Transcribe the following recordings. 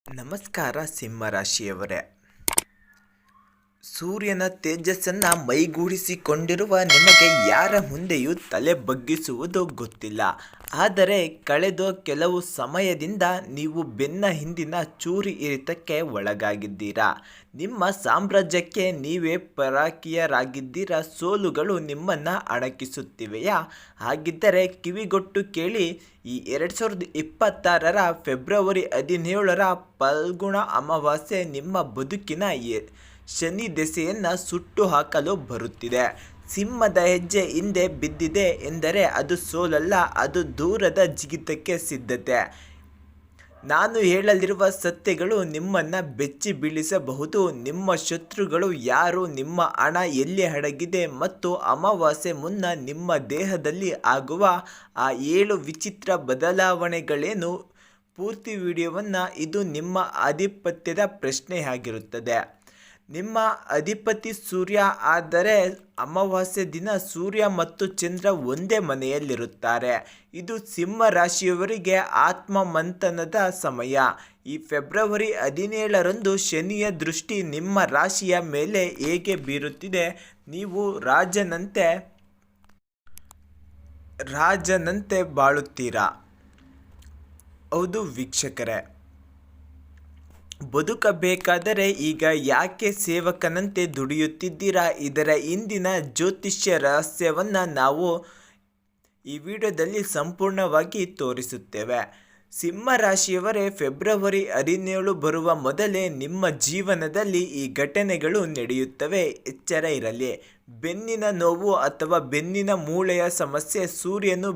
ನಮಸ್ಕಾರ ಸಿಂಹರಾಶಿಯವರೇ. ಸೂರ್ಯನ ತೇಜಸ್ಸನ್ನು ಮೈಗೂಡಿಸಿಕೊಂಡಿರುವ ನಿಮಗೆ ಯಾರ ಮುಂದೆಯೂ ತಲೆ ಬಗ್ಗಿಸುವುದು ಗೊತ್ತಿಲ್ಲ. ಆದರೆ ಕಳೆದ ಕೆಲವು ಸಮಯದಿಂದ ನೀವು ಬೆನ್ನ ಹಿಂದಿನ ಚೂರಿ ಇರಿತಕ್ಕೆ ಒಳಗಾಗಿದ್ದೀರಾ. ನಿಮ್ಮ ಸಾಮ್ರಾಜ್ಯಕ್ಕೆ ನೀವೇ ಪರಾಕಿಯರಾಗಿದ್ದೀರಾ. ಸೋಲುಗಳು ನಿಮ್ಮನ್ನು ಅಣಕಿಸುತ್ತಿವೆಯಾ? ಹಾಗಿದ್ದರೆ ಕಿವಿಗೊಟ್ಟು ಕೇಳಿ. ಈ 2026 ಫೆಬ್ರವರಿ 17 ಫಲ್ಗುಣ ಅಮಾವಾಸ್ಯೆ ನಿಮ್ಮ ಬದುಕಿನ ಶನಿ ದೆಸೆಯನ್ನು ಸುಟ್ಟು ಹಾಕಲು ಬರುತ್ತಿದೆ. ಸಿಂಹದ ಹೆಜ್ಜೆ ಹಿಂದೆ ಬಿದ್ದಿದೆ ಎಂದರೆ ಅದು ಸೋಲಲ್ಲ, ಅದು ದೂರದ ಜಿಗಿತಕ್ಕೆ ಸಿದ್ಧತೆ. ನಾನು ಹೇಳಲಿರುವ ಸತ್ಯಗಳು ನಿಮ್ಮನ್ನು ಬೆಚ್ಚಿ ಬೀಳಿಸಬಹುದು. ನಿಮ್ಮ ಶತ್ರುಗಳು ಯಾರು, ನಿಮ್ಮ ಹಣ ಎಲ್ಲಿ ಅಡಗಿದೆ ಮತ್ತು ಅಮಾವಾಸ್ಯೆ ಮುನ್ನ ನಿಮ್ಮ ದೇಹದಲ್ಲಿ ಆಗುವ ಆ 7 ವಿಚಿತ್ರ ಬದಲಾವಣೆಗಳೇನು? ಪೂರ್ತಿ ವಿಡಿಯೋವನ್ನು ಇದು ನಿಮ್ಮ ಆಧಿಪತ್ಯದ ಪ್ರಶ್ನೆಯಾಗಿರುತ್ತದೆ. ನಿಮ್ಮ ಅಧಿಪತಿ ಸೂರ್ಯ. ಆದರೆ ಅಮಾವಾಸ್ಯೆ ದಿನ ಸೂರ್ಯ ಮತ್ತು ಚಂದ್ರ ಒಂದೇ ಮನೆಯಲ್ಲಿರುತ್ತಾರೆ. ಇದು ಸಿಂಹ ರಾಶಿಯವರಿಗೆ ಆತ್ಮಮಂಥನದ ಸಮಯ. ಈ ಫೆಬ್ರವರಿ 17 ಶನಿಯ ದೃಷ್ಟಿ ನಿಮ್ಮ ರಾಶಿಯ ಮೇಲೆ ಹೇಗೆ ಬೀರುತ್ತಿದೆ? ನೀವು ರಾಜನಂತೆ ಬಾಳುತ್ತೀರಾ? ಹೌದು ವೀಕ್ಷಕರೇ, ಬದುಕಬೇಕಾದರೆ ಈಗ ಯಾಕೆ ಸೇವಕನಂತೆ ದುಡಿಯುತ್ತಿದ್ದೀರಾ? ಇದರ ಹಿಂದಿನ ಜ್ಯೋತಿಷ್ಯ ರಹಸ್ಯವನ್ನು ನಾವು ಈ ವಿಡಿಯೋದಲ್ಲಿ ಸಂಪೂರ್ಣವಾಗಿ ತೋರಿಸುತ್ತೇವೆ. ಸಿಂಹ ರಾಶಿಯವರೇ, ಫೆಬ್ರವರಿ 17 ಬರುವ ಮೊದಲೇ ನಿಮ್ಮ ಜೀವನದಲ್ಲಿ ಈ ಘಟನೆಗಳು ನಡೆಯುತ್ತವೆ. ಎಚ್ಚರ ಇರಲಿ. ಬೆನ್ನಿನ ನೋವು ಅಥವಾ ಬೆನ್ನಿನ ಮೂಳೆಯ ಸಮಸ್ಯೆ. ಸೂರ್ಯನು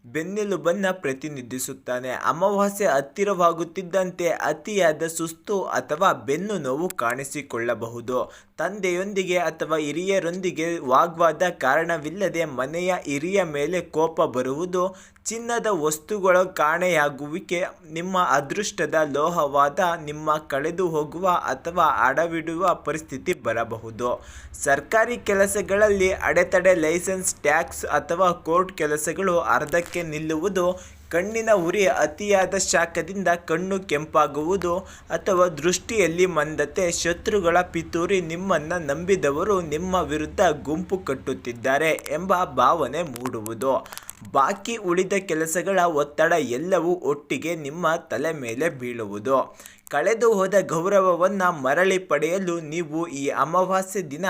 ಬೆನ್ನೆಲುಬನ್ನು ಪ್ರತಿನಿಧಿಸುತ್ತಾನೆ. ಅಮಾವಾಸ್ಯೆ ಹತ್ತಿರವಾಗುತ್ತಿದ್ದಂತೆ ಅತಿಯಾದ ಸುಸ್ತು ಅಥವಾ ಬೆನ್ನು ನೋವು ಕಾಣಿಸಿಕೊಳ್ಳಬಹುದು. ತಂದೆಯೊಂದಿಗೆ ಅಥವಾ ಹಿರಿಯರೊಂದಿಗೆ ವಾಗ್ವಾದ. ಕಾರಣವಿಲ್ಲದೆ ಮನೆಯ ಹಿರಿಯ ಮೇಲೆ ಕೋಪ ಬರುವುದು. ಚಿನ್ನದ ವಸ್ತುಗಳ ಕಾಣೆಯಾಗುವಿಕೆ. ನಿಮ್ಮ ಅದೃಷ್ಟದ ಲೋಹವಾದ ನಿಮ್ಮ ಕಳೆದು ಹೋಗುವ ಅಥವಾ ಅಡವಿಡುವ ಪರಿಸ್ಥಿತಿ ಬರಬಹುದು. ಸರ್ಕಾರಿ ಕೆಲಸಗಳಲ್ಲಿ ಅಡೆತಡೆ. ಲೈಸೆನ್ಸ್, ಟ್ಯಾಕ್ಸ್ ಅಥವಾ ಕೋರ್ಟ್ ಕೆಲಸಗಳು ಅರ್ಧಕ್ಕೆ ನಿಲ್ಲುವುದು. ಕಣ್ಣಿನ ಉರಿ. ಅತಿಯಾದ ಶಾಖದಿಂದ ಕಣ್ಣು ಕೆಂಪಾಗುವುದು ಅಥವಾ ದೃಷ್ಟಿಯಲ್ಲಿ ಮಂದತೆ. ಶತ್ರುಗಳ ಪಿತೂರಿ. ನಿಮ್ಮನ್ನು ನಂಬಿದವರು ನಿಮ್ಮ ವಿರುದ್ಧ ಗುಂಪು ಕಟ್ಟುತ್ತಿದ್ದಾರೆ ಎಂಬ ಭಾವನೆ ಮೂಡುವುದು. ಬಾಕಿ ಉಳಿದ ಕೆಲಸಗಳ ಒತ್ತಡ. ಎಲ್ಲವೂ ಒಟ್ಟಿಗೆ ನಿಮ್ಮ ತಲೆ ಮೇಲೆ ಬೀಳುವುದು. ಕಳೆದು ಹೋದ ಗೌರವವನ್ನು ಮರಳಿ ಪಡೆಯಲು ನೀವು ಈ ಅಮಾವಾಸ್ಯೆ ದಿನ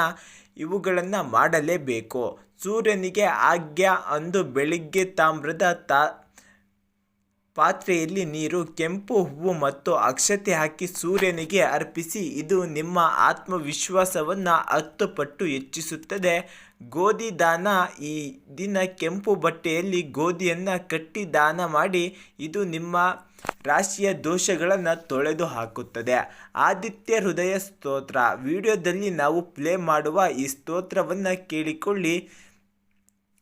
ಇವುಗಳನ್ನು ಮಾಡಲೇಬೇಕು. ಸೂರ್ಯನಿಗೆ ಆಜ್ಞೆ. ಅಂದು ಬೆಳಿಗ್ಗೆ ತಾಮ್ರದ ಪಾತ್ರೆಯಲ್ಲಿ ನೀರು, ಕೆಂಪು ಹೂವು ಮತ್ತು ಅಕ್ಷತೆ ಹಾಕಿ ಸೂರ್ಯನಿಗೆ ಅರ್ಪಿಸಿ. ಇದು ನಿಮ್ಮ ಆತ್ಮವಿಶ್ವಾಸವನ್ನು 10 ಪಟ್ಟು ಹೆಚ್ಚಿಸುತ್ತದೆ. ಗೋಧಿ ದಾನ. ಈ ದಿನ ಕೆಂಪು ಬಟ್ಟೆಯಲ್ಲಿ ಗೋಧಿಯನ್ನು ಕಟ್ಟಿ ದಾನ ಮಾಡಿ. ಇದು ನಿಮ್ಮ ರಾಶಿಯ ದೋಷಗಳನ್ನು ತೊಳೆದು ಹಾಕುತ್ತದೆ. ಆದಿತ್ಯ ಹೃದಯ ಸ್ತೋತ್ರ. ವಿಡಿಯೋದಲ್ಲಿ ನಾವು ಪ್ಲೇ ಮಾಡುವ ಈ ಸ್ತೋತ್ರವನ್ನು ಕೇಳಿಕೊಳ್ಳಿ.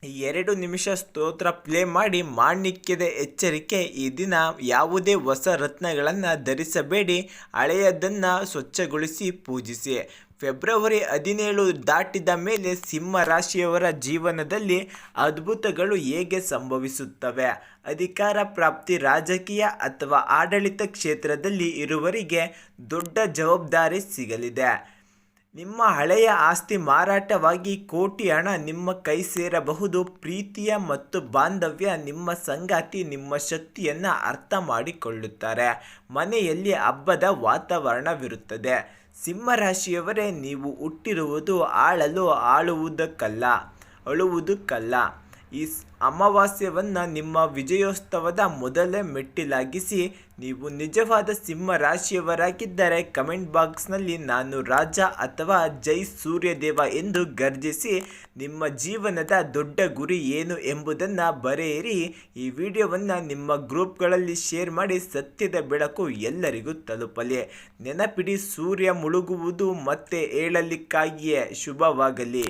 2 ನಿಮಿಷ ಸ್ತೋತ್ರ ಪ್ಲೇ ಮಾಡಿ. ಮಾಣಿಕ್ಯದ ಎಚ್ಚರಿಕೆ. ಈ ದಿನ ಯಾವುದೇ ಹೊಸ ರತ್ನಗಳನ್ನು ಧರಿಸಬೇಡಿ. ಹಳೆಯದನ್ನು ಸ್ವಚ್ಛಗೊಳಿಸಿ ಪೂಜಿಸಿ. ಫೆಬ್ರವರಿ 17 ದಾಟಿದ ಮೇಲೆ ಸಿಂಹ ರಾಶಿಯವರ ಜೀವನದಲ್ಲಿ ಅದ್ಭುತಗಳು ಹೇಗೆ ಸಂಭವಿಸುತ್ತವೆ? ಅಧಿಕಾರ ಪ್ರಾಪ್ತಿ. ರಾಜಕೀಯ ಅಥವಾ ಆಡಳಿತ ಕ್ಷೇತ್ರದಲ್ಲಿ ಇರುವವರಿಗೆ ದೊಡ್ಡ ಜವಾಬ್ದಾರಿ ಸಿಗಲಿದೆ. ನಿಮ್ಮ ಹಳೆಯ ಆಸ್ತಿ ಮಾರಾಟವಾಗಿ ಕೋಟಿ ಹಣ ನಿಮ್ಮ ಕೈ ಸೇರಬಹುದು. ಪ್ರೀತಿಯ ಮತ್ತು ಬಾಂಧವ್ಯ. ನಿಮ್ಮ ಸಂಗಾತಿ ನಿಮ್ಮ ಶಕ್ತಿಯನ್ನು ಅರ್ಥ ಮಾಡಿಕೊಳ್ಳುತ್ತಾರೆ. ಮನೆಯಲ್ಲಿ ಹಬ್ಬದ ವಾತಾವರಣವಿರುತ್ತದೆ. ಸಿಂಹರಾಶಿಯವರೇ, ನೀವು ಹುಟ್ಟಿರುವುದು ಅಳುವುದಕ್ಕಲ್ಲ. ಈ ಅಮಾವಾಸ್ಯವನ್ನು ನಿಮ್ಮ ವಿಜಯೋತ್ಸವದ ಮೊದಲ ಮೆಟ್ಟಿಲಾಗಿಸಿ. ನೀವು ನಿಜವಾದ ಸಿಂಹ ರಾಶಿಯವರಾಗಿದ್ದರೆ ಕಮೆಂಟ್ ಬಾಕ್ಸ್ನಲ್ಲಿ ನಾನು ರಾಜ ಅಥವಾ ಜೈ ಸೂರ್ಯದೇವ ಎಂದು ಗರ್ಜಿಸಿ. ನಿಮ್ಮ ಜೀವನದ ದೊಡ್ಡ ಗುರಿ ಏನು ಎಂಬುದನ್ನು ಬರೆಯಿರಿ. ಈ ವಿಡಿಯೋವನ್ನು ನಿಮ್ಮ ಗ್ರೂಪ್ಗಳಲ್ಲಿ ಶೇರ್ ಮಾಡಿ. ಸತ್ಯದ ಬೆಳಕು ಎಲ್ಲರಿಗೂ ತಲುಪಲಿ. ನೆನಪಿಡಿ, ಸೂರ್ಯ ಮುಳುಗುವುದು ಮತ್ತೆ ಏಳಲಿಕ್ಕಾಗಿಯೇ. ಶುಭವಾಗಲಿ.